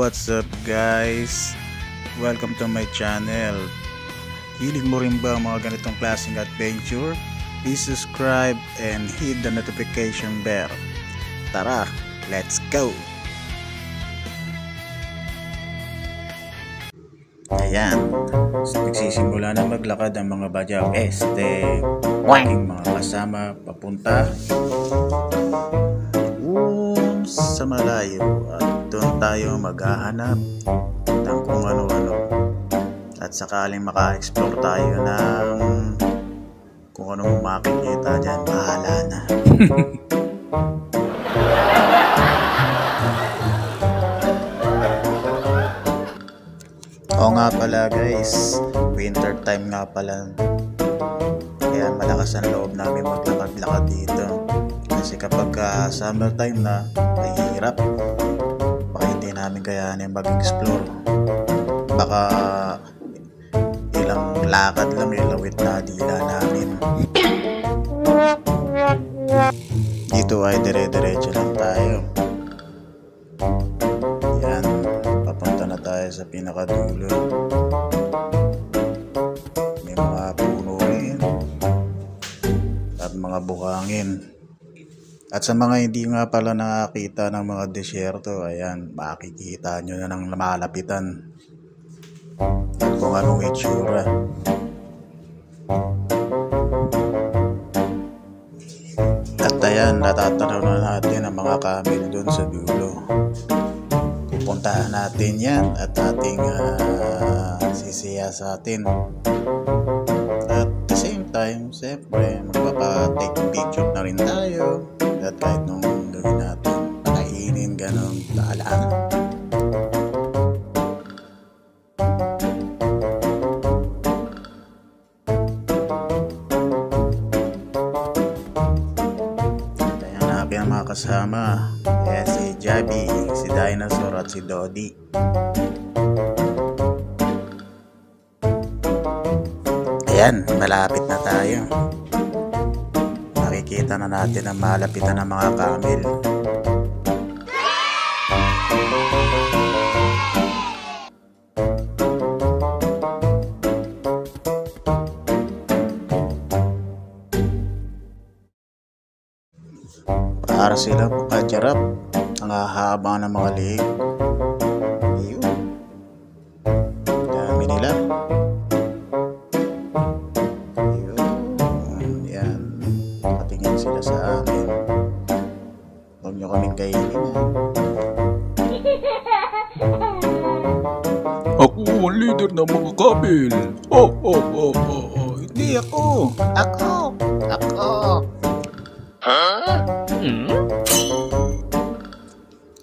what's up guys? Welcome to my channel. Hilig mo rin ba ang mga ganitong klaseng adventure? Please subscribe and hit the notification bell. Tara, let's go! Ayan, nagsisimula na maglakad ang mga Badyaw Este, aking mga kasama papunta sa malayo, at doon tayo maghahanap ng kung ano-ano, at sakaling maka-explore tayo ng kung anong makikita dyan, bahala na. Oo nga pala guys, winter time nga pala, kaya malakas ang loob namin maglakad-lakad dito. Kasi kapag summer time na, mahirap. Baka hindi namin kayanin mag-explore. Baka ilang lakad lang ilawit na dila namin. Dito ay dire-diretso lang tayo. Yan, papunta na tayo sa pinakadulo. May mga puno rin at mga buhangin. At sa mga hindi nga pala nakakita ng mga disyerto, ayan, makikita nyo na ng lumalapitan at kung anong itsura. At ayan, natatanaw na natin ang mga camel dun sa dulo. Pupuntahan natin yan at ating sisiya sa atin. At the same time, siyempre, magpapa-take picture na rin tayo. At kahit nung gawin natin, pakainin, ganun, bahala. Kaya natin ang mga kasama. Kaya si Jabi, si Dinosaur at si Dodi. Ayan, malapit na tayo. Makikita na natin ang malapitan ng mga camel. Para sila pagkajarap, ang hahaba ng mga liig. Ayun, dami nila. Sila sa amin. Huwag nyo kaming kainin. Ako ang leader ng mga camel. Hindi ako.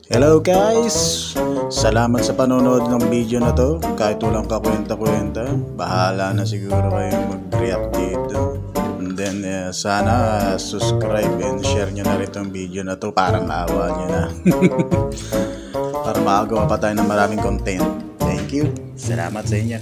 Hello guys. Salamat sa panonood ng video na to. Kahit walang kakwenta-kwenta, bahala na siguro kayong mag-react dito. And then sana subscribe and share nyo na rin itong video na to para maawa nyo na. Para makagawa pa tayo ng maraming content. Thank you. Salamat sa inyo.